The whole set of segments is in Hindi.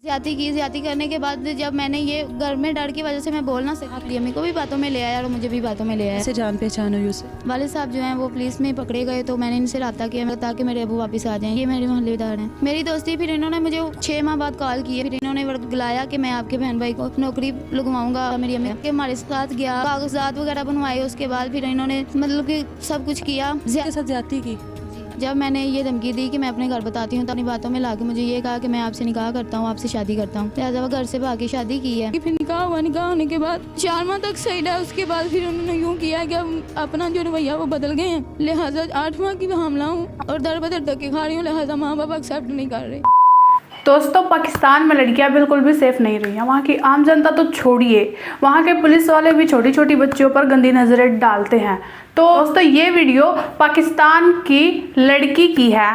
ज्यादती करने के बाद जब मैंने ये घर में डर की वजह से मैं बोल ना सकी, अम्मी को भी बातों में ले आया और मुझे भी बातों में ले आया। कैसे जान पहचान हुई उसे? वाले साहब जो हैं वो पुलिस में पकड़े गए तो मैंने इनसे रब्ता किया ताकि मेरे अबू वापस आ जाएं। ये मेरे मोहल्लेदार हैं। मेरी दोस्ती फिर इन्होंने मुझे 6 माह बाद कॉल की, फिर इन्होंने बुलाया कि मैं आपके बहन भाई को नौकरी लगवाऊंगा। मेरी अम्मी के हमारे साथ गया, कागजात वगैरह बनवाए, उसके बाद फिर इन्होंने मतलब कि सब कुछ किया। साथ ज्यादती की। जब मैंने ये धमकी दी कि मैं अपने घर बताती हूँ तो अपनी बातों में लाके मुझे ये कहा कि मैं आपसे निकाह करता हूँ, आपसे शादी करता हूँ। लिहाजा वो घर से भाग के शादी की है। फिर निकाह हुआ, निकाह होने के बाद 4 माह तक सही रहा। उसके बाद फिर उन्होंने यूँ किया कि अपना जो रवैया वो बदल गए हैं। लिहाजा 8 माह की हामला हूँ और दर बदर धक्के खा रही हूँ। लिहाजा माँ बाप एक्सेप्ट नहीं कर रहे। दोस्तों, पाकिस्तान में लड़कियां बिल्कुल भी सेफ नहीं रही हैं। वहाँ की आम जनता तो छोड़िए, वहाँ के पुलिस वाले भी छोटी छोटी बच्चियों पर गंदी नज़रें डालते हैं। तो दोस्तों, ये वीडियो पाकिस्तान की लड़की की है,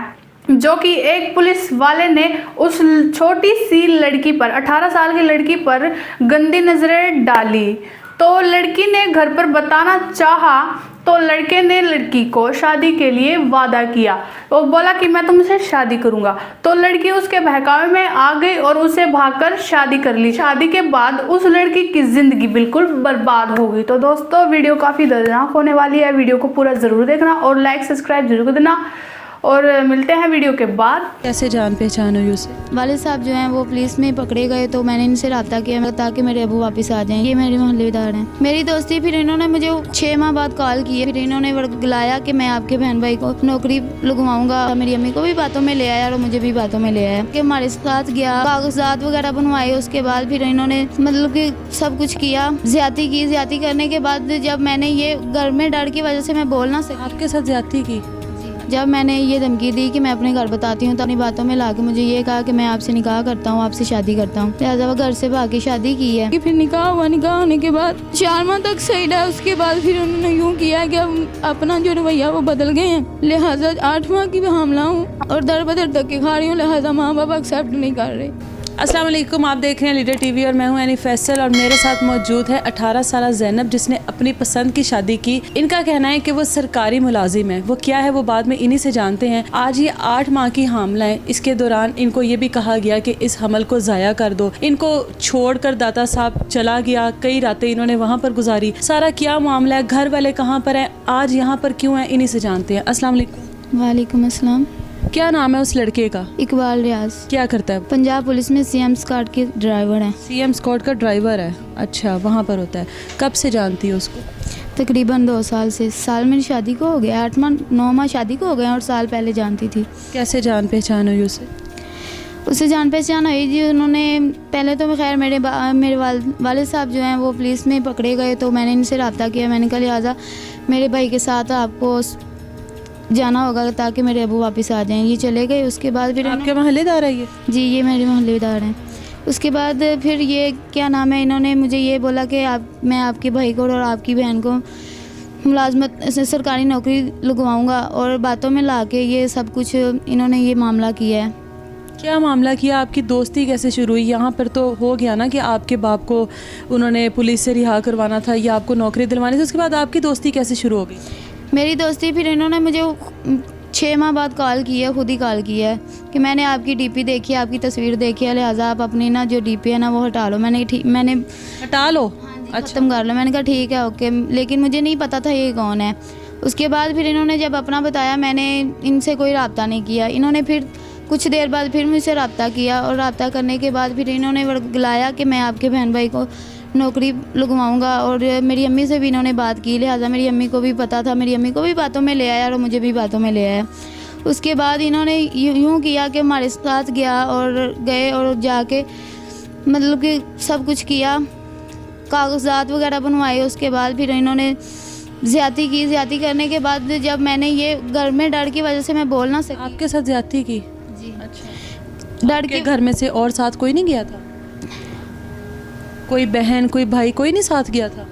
जो कि एक पुलिस वाले ने उस छोटी सी लड़की पर, 18 साल की लड़की पर गंदी नज़रें डाली। तो लड़की ने घर पर बताना चाहा तो लड़के ने लड़की को शादी के लिए वादा किया। वो बोला कि मैं तुमसे शादी करूंगा। तो लड़की उसके बहकावे में आ गई और उसे भागकर शादी कर ली। शादी के बाद उस लड़की की जिंदगी बिल्कुल बर्बाद हो गई। तो दोस्तों, वीडियो काफ़ी दर्दनाक होने वाली है। वीडियो को पूरा ज़रूर देखना और लाइक सब्सक्राइब जरूर कर देना। और मिलते हैं वीडियो के बाद। कैसे जान पहचान हुई उसे? वाले साहब जो हैं वो पुलिस में पकड़े गए तो मैंने इनसे रब्ता किया ताकि मेरे अबू वापस आ जाएं। ये मेरे मोहल्लेदार हैं। मेरी दोस्ती फिर इन्होंने मुझे 6 माह बाद कॉल की, फिर इन्होंने बुलाया कि मैं आपके बहन भाई को नौकरी लगवाऊंगा। मेरी अम्मी को भी बातों में ले आया और मुझे भी बातों में ले आया कि हमारे साथ गया, कागजात वगैरह बनवाए। उसके बाद फिर इन्होंने मतलब कि सब कुछ किया। ज्यादती करने के बाद जब मैंने ये घर में डर की वजह से मैं बोल ना सकी, आपके साथ ज्यादती की। जब मैंने ये धमकी दी कि मैं अपने घर बताती हूँ तो अपनी बातों में लाके मुझे ये कहा कि मैं आपसे निकाह करता हूँ, आपसे शादी करता हूँ। लिहाजा वो घर से भाग के शादी की है। फिर निकाह हुआ, निकाह होने के बाद 4 माह तक सही रहा। उसके बाद फिर उन्होंने यूँ किया कि अपना जो रवैया वो बदल गए हैं। लिहाजा 8 माह की हामला हूँ और दर बदर धक्के खा रही हूँ। लिहाजा माँ बाप एक्सेप्ट नहीं कर रहे। अस्सलाम वालेकुम, आप देख रहे हैं लीडर टीवी और मैं हूं एनी फैसल और मेरे साथ मौजूद है 18 साल ज़ैनब, जिसने अपनी पसंद की शादी की। इनका कहना है कि वो सरकारी मुलाजिम है। वो क्या है वो बाद में इन्हीं से जानते हैं। आज ये 8 माह की हामला है। इसके दौरान इनको ये भी कहा गया कि इस हमल को ज़ाया कर दो। इनको छोड़कर दाता साहब चला गया। कई रातें इन्होंने वहाँ पर गुजारी। सारा क्या मामला है, घर वाले कहाँ पर हैं, आज यहाँ पर क्यों है, इन्हीं से जानते हैं। अस्सलाम वालेकुम। वालेकुम अस्सलाम। क्या नाम है उस लड़के का? इकबाल रियाज। क्या करता है? पंजाब पुलिस में CM स्क्वाड के ड्राइवर हैं। CM स्क्वाड का ड्राइवर है। अच्छा, वहाँ पर होता है। कब से जानती है उसको? तकरीबन 2 साल से। साल मेरी शादी को हो गया, 9 माह शादी को हो गए और साल पहले जानती थी। कैसे जान पहचान हुई उसे? उससे जान पहचान हुई जी, उन्होंने पहले तो खैर मेरे वाले साहब जो हैं वो पुलिस में पकड़े गए तो मैंने इनसे रब्ता किया। मैंने कहा लिहाजा मेरे भाई के साथ आपको जाना होगा ताकि मेरे अबू वापस आ जाएं। ये चले गए। उसके बाद फिर आपके मोहल्लेदार है ये? जी, ये मेरे मोहल्लेदार हैं। उसके बाद फिर ये क्या नाम है, इन्होंने मुझे ये बोला कि मैं आपके भाई को और आपकी बहन को मुलाजमत सरकारी नौकरी लगवाऊंगा और बातों में ला के ये सब कुछ इन्होंने ये मामला किया है। क्या मामला किया? आपकी दोस्ती कैसे शुरू हुई? यहाँ पर तो हो गया ना कि आपके बाप को उन्होंने पुलिस से रिहा करवाना था या आपको नौकरी दिलवानी थी। उसके बाद आपकी दोस्ती कैसे शुरू हो गई? मेरी दोस्ती फिर इन्होंने मुझे 6 माह बाद कॉल की है, खुद ही कॉल किया है कि मैंने आपकी DP देखी है, आपकी तस्वीर देखी है, लिहाजा आप अपनी ना जो DP है ना वो हटा लो। मैंने हटा लो? अच्छा, ख़त्म कर लो। मैंने कहा ठीक है, ओके। लेकिन मुझे नहीं पता था ये कौन है। उसके बाद फिर इन्होंने जब अपना बताया, मैंने इनसे कोई रब्ता नहीं किया। इन्होंने फिर कुछ देर बाद फिर मुझसे रब्ता किया और रब्ता करने के बाद फिर इन्होंने बुलाया कि मैं आपके बहन भाई को नौकरी लगवाऊंगा और मेरी अम्मी से भी इन्होंने बात की। लिहाजा मेरी अम्मी को भी पता था, मेरी अम्मी को भी बातों में ले आया और मुझे भी बातों में ले आया। उसके बाद इन्होंने यूँ किया कि हमारे साथ गया और जाके मतलब कि सब कुछ किया, कागजात वगैरह बनवाए। उसके बाद फिर इन्होंने ज्यादती करने के बाद जब मैंने ये घर में डर की वजह से मैं बोल ना सकी। आपके साथ ज्यादती की? जी। अच्छा, डर के घर में से और साथ कोई नहीं गया था? कोई बहन, कोई भाई, कोई नहीं साथ गया था?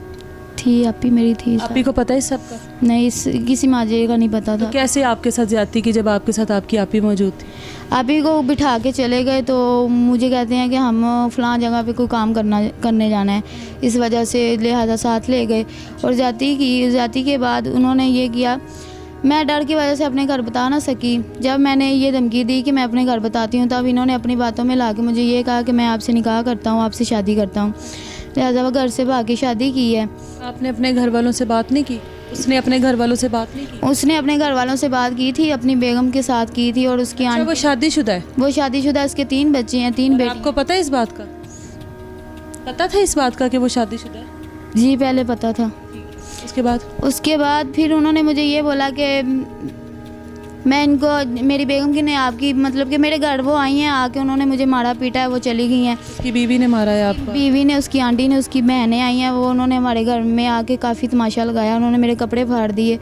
थी, आपी मेरी थी। आपी को पता है इस सब का? नहीं, किसी माजे का नहीं पता था। तो कैसे आपके साथ ज्यादती की जब आपके साथ आपकी आपी मौजूद थी? आपी को बिठा के चले गए तो मुझे कहते हैं कि हम फ़लाँ जगह पे कोई काम करने जाना है, इस वजह से लिहाजा साथ ले गए और ज्यादती के बाद उन्होंने ये किया मैं डर की वजह से अपने घर बता ना सकी। जब मैंने ये धमकी दी कि मैं अपने घर बताती हूँ, तब इन्होंने अपनी बातों में ला के मुझे ये कहा कि मैं आपसे निकाह करता हूँ, आपसे शादी करता हूँ। लिहाजा वो घर से भाग के शादी की है। आपने अपने घर वालों से बात नहीं की? उसने अपने घर वालों से बात नहीं की? उसने अपने घर वालों से बात की थी, अपनी बेगम के साथ की थी। और उसकी अच्छा, वो आंटी, शादीशुदा है? वो शादीशुदा, उसके 3 बच्चे हैं, 3 बेटी। आपको पता है इस बात का? पता था इस बात का कि वो शादीशुदा है? जी पहले पता था। उसके बाद फिर उन्होंने मुझे ये बोला कि मैं इनको, मेरी बेगम की ने आपकी मतलब कि मेरे घर वो आई हैं, आके उन्होंने मुझे मारा पीटा है, वो चली गई हैं। उसकी बीवी ने मारा है आपको? बीवी ने, उसकी आंटी ने, उसकी बहनें आई हैं, वो उन्होंने हमारे घर में आके काफ़ी तमाशा लगाया, उन्होंने मेरे कपड़े फाड़ दिए,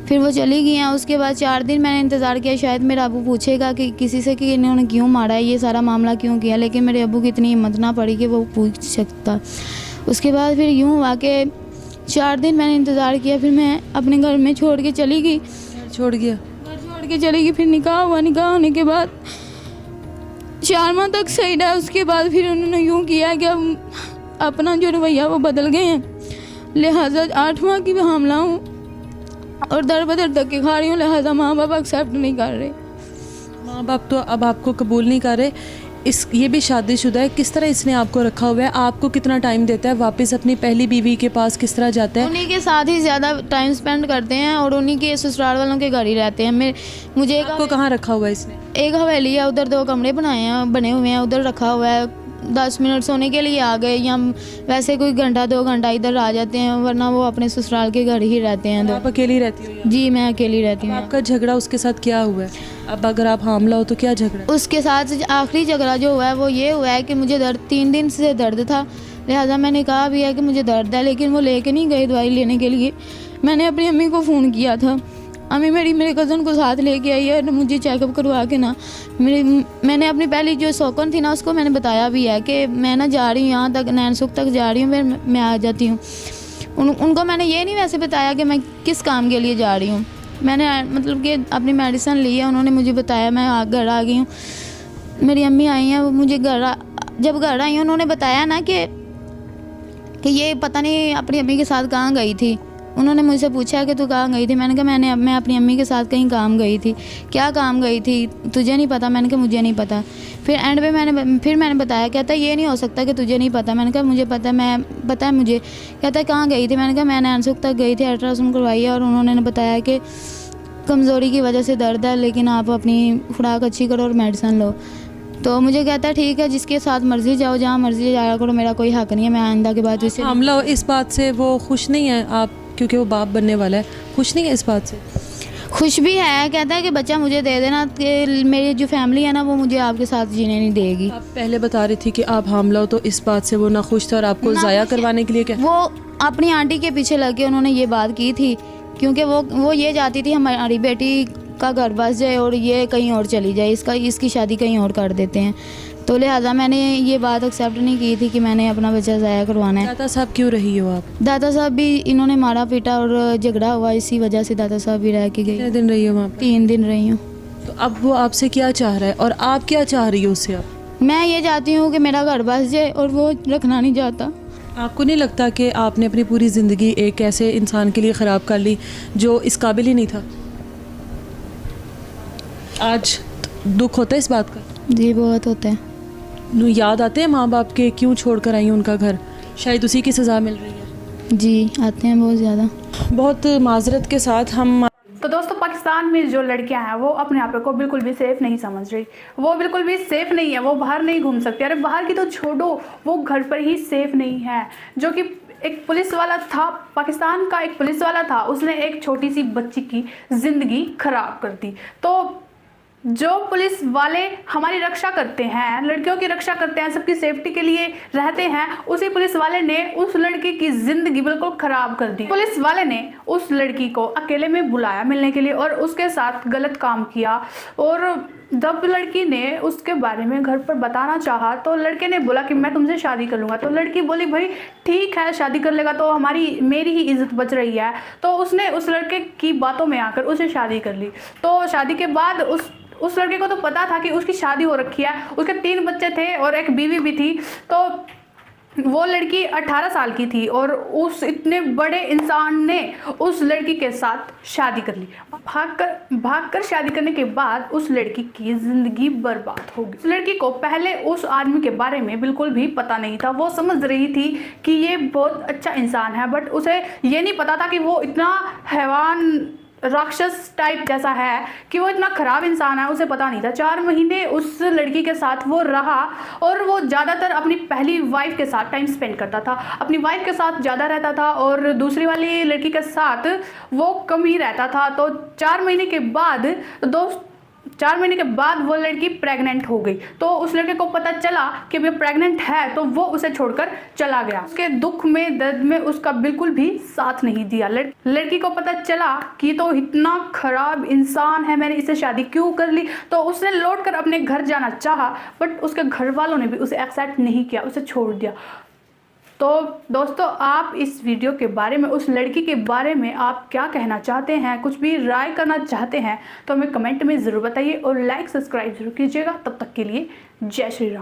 फिर वो चली गई हैं। उसके बाद 4 दिन मैंने इंतज़ार किया, शायद मेरा अबू पूछेगा कि किसी से कि इन्होंने क्यों मारा है, ये सारा मामला क्यों किया, लेकिन मेरे अबू की इतनी हिम्मत ना पड़ी कि वो पूछ सकता। उसके बाद फिर यूँ हुआ कि 4 दिन मैंने इंतज़ार किया, फिर मैं अपने घर में छोड़ के चली गई। छोड़ गया? घर छोड़ के चली गई। फिर निकाह हुआ, निकाह होने के बाद 4 माह तक सही रहा। उसके बाद फिर उन्होंने यूँ किया कि अब अपना जो रवैया वो बदल गए हैं, लिहाजा 8 माह की मैं हमला हूँ और दर बदर धक्के खा रही हूँ, लिहाजा माँ बाप एक्सेप्ट नहीं कर रहे। माँ बाप तो अब आपको कबूल नहीं कर रहे। ये भी शादीशुदा है, किस तरह इसने आपको रखा हुआ है? आपको कितना टाइम देता है? वापस अपनी पहली बीवी के पास किस तरह जाता है? उन्हीं के साथ ही ज़्यादा टाइम स्पेंड करते हैं और उन्हीं के ससुराल वालों के घर ही रहते हैं। मुझे आपको कहाँ रखा हुआ है इसने? एक हवेली है, उधर 2 कमरे बने हुए हैं, उधर रखा हुआ है। 10 मिनट सोने के लिए आ गए, या वैसे कोई घंटा 2 घंटा इधर आ जाते हैं, वरना वो अपने ससुराल के घर ही रहते हैं। आप अकेली रहती हो? जी मैं अकेली रहती हूँ। आपका झगड़ा उसके साथ क्या हुआ है? अब अगर आप हामला हो तो क्या झगड़ा? उसके साथ आखिरी झगड़ा जो हुआ है वो ये हुआ है कि मुझे 3 दिन से दर्द था, लिहाजा मैंने कहा भी है कि मुझे दर्द है, लेकिन वो लेके नहीं गई दवाई लेने के लिए। मैंने अपनी अम्मी को फ़ोन किया था, अम्मी मेरे कज़न को साथ लेके आई है, मुझे चेकअप करवा के ना। मैंने अपनी पहली जो शौकन थी ना, उसको मैंने बताया भी है कि मैं ना जा रही हूँ यहाँ तक, नैन सुख तक जा रही हूँ, फिर मैं आ जाती हूँ। उनको मैंने ये नहीं वैसे बताया कि मैं किस काम के लिए जा रही हूँ। मैंने मतलब कि अपनी मेडिसिन ली है, उन्होंने मुझे बताया, मैं घर आ गई हूँ। मेरी अम्मी आई हैं, वो मुझे जब घर आई उन्होंने बताया ना कि ये पता नहीं अपनी अम्मी के साथ कहाँ गई थी। उन्होंने मुझसे पूछा कि तू कहाँ गई थी? मैंने कहा मैं अपनी अम्मी के साथ कहीं काम गई थी। क्या काम गई थी? तुझे नहीं पता? मैंने कहा मुझे नहीं पता। फिर एंड पे मैंने बताया, कहता ये नहीं हो सकता कि तुझे नहीं पता। मैंने कहा मुझे पता है मुझे। कहता है कहाँ गई थी? मैंने कहा मैं नैनसुख तक गई थी, अल्ट्रासाउंड करवाई है, और उन्होंने बताया कि कमज़ोरी की वजह से दर्द है, लेकिन आप अपनी खुराक अच्छी करो और मेडिसिन लो। तो मुझे कहता है ठीक है, जिसके साथ मर्ज़ी जाओ, जहाँ मर्ज़ी जाया करो, मेरा कोई हक़ नहीं है, मैं आइंदा के बाद इससे मामला इस बात से वो खुश नहीं है आप, क्योंकि वो बाप बनने वाला है, खुश नहीं है इस बात से? खुश भी है, कहता है कि बच्चा मुझे दे देना, कि मेरी जो फैमिली है ना वो मुझे आपके साथ जीने नहीं देगी। आप पहले बता रही थी कि आप हामला हो, तो इस बात से वो ना खुश था और आपको ज़ाया करवाने के लिए क्या? वो अपनी आंटी के पीछे लग के उन्होंने ये बात की थी, क्योंकि वो ये चाहती थी हमारी बेटी का घर बस जाए और ये कहीं और चली जाए, इसकी शादी कहीं और कर देते हैं। तो लिहाजा मैंने ये बात एक्सेप्ट नहीं की थी कि मैंने अपना बच्चा ज़ाया करवाना है। दादा साहब क्यों रही हो आप? दादा साहब भी इन्होंने मारा पीटा और झगड़ा हुआ, इसी वजह से दादा साहब भी रह के गए। कितने दिन रही हो वहाँ पे? 3 दिन रही हूँ। तो अब वो आपसे क्या चाह रहा है और आप क्या चाह रही हो उससे? अब मैं ये चाहती हूँ कि मेरा घर बस जाए और वो रखना नहीं चाहता। आपको नहीं लगता कि आपने अपनी पूरी ज़िंदगी एक ऐसे इंसान के लिए ख़राब कर ली जो इस काबिल ही नहीं था? आज दुख होता है इस बात का? जी बहुत होता है। याद आते हैं माँ बाप के, क्यों छोड़ कर आई उनका घर? शायद उसी की सज़ा मिल रही है। जी आते हैं बहुत ज़्यादा। बहुत माजरत के साथ हम तो दोस्तों, पाकिस्तान में जो लड़कियां हैं वो अपने आप को बिल्कुल भी सेफ नहीं समझ रही। वो बिल्कुल भी सेफ नहीं है, वो बाहर नहीं घूम सकती। अरे बाहर की तो छोड़ो, वो घर पर ही सेफ नहीं है। जो कि एक पुलिस वाला था, पाकिस्तान का एक पुलिस वाला था, उसने एक छोटी सी बच्ची की ज़िंदगी खराब कर दी। तो जो पुलिस वाले हमारी रक्षा करते हैं, लड़कियों की रक्षा करते हैं, सबकी सेफ्टी के लिए रहते हैं, उसी पुलिस वाले ने उस लड़की की ज़िंदगी बिल्कुल ख़राब कर दी। पुलिस वाले ने उस लड़की को अकेले में बुलाया मिलने के लिए और उसके साथ गलत काम किया। और जब लड़की ने उसके बारे में घर पर बताना चाहा तो लड़के ने बोला कि मैं तुमसे शादी कर लूँगा। तो लड़की बोली भाई ठीक है, शादी कर लेगा तो मेरी ही इज्जत बच रही है। तो उसने उस लड़के की बातों में आकर उसे शादी कर ली। तो शादी के बाद उस लड़के को तो पता था कि उसकी शादी हो रखी है, उसके 3 बच्चे थे और एक बीवी भी थी। तो वो लड़की 18 साल की थी और उस इतने बड़े इंसान ने उस लड़की के साथ शादी कर ली। भागकर शादी करने के बाद उस लड़की की ज़िंदगी बर्बाद हो गई। उस लड़की को पहले उस आदमी के बारे में बिल्कुल भी पता नहीं था। वो समझ रही थी कि ये बहुत अच्छा इंसान है, बट उसे ये नहीं पता था कि वो इतना हैवान राक्षस टाइप जैसा है, कि वो इतना ख़राब इंसान है, उसे पता नहीं था। 4 महीने उस लड़की के साथ वो रहा और वो ज़्यादातर अपनी पहली वाइफ के साथ टाइम स्पेंड करता था, अपनी वाइफ के साथ ज़्यादा रहता था और दूसरी वाली लड़की के साथ वो कम ही रहता था। तो 4 महीने के बाद 4 महीने के बाद वो लड़की प्रेग्नेंट हो गई। तो उस लड़के को पता चला कि वो प्रेग्नेंट है, तो वो उसे छोड़कर चला गया। उसके दुख में दर्द में उसका बिल्कुल भी साथ नहीं दिया। लड़की को पता चला कि तो इतना खराब इंसान है, मैंने इससे शादी क्यों कर ली। तो उसने लौटकर अपने घर जाना चाहा, बट उसके घर वालों ने भी उसे एक्सेप्ट नहीं किया, उसे छोड़ दिया। तो दोस्तों, आप इस वीडियो के बारे में, उस लड़की के बारे में आप क्या कहना चाहते हैं, कुछ भी राय करना चाहते हैं तो हमें कमेंट में ज़रूर बताइए और लाइक सब्सक्राइब जरूर कीजिएगा। तब तक के लिए जय श्री राम।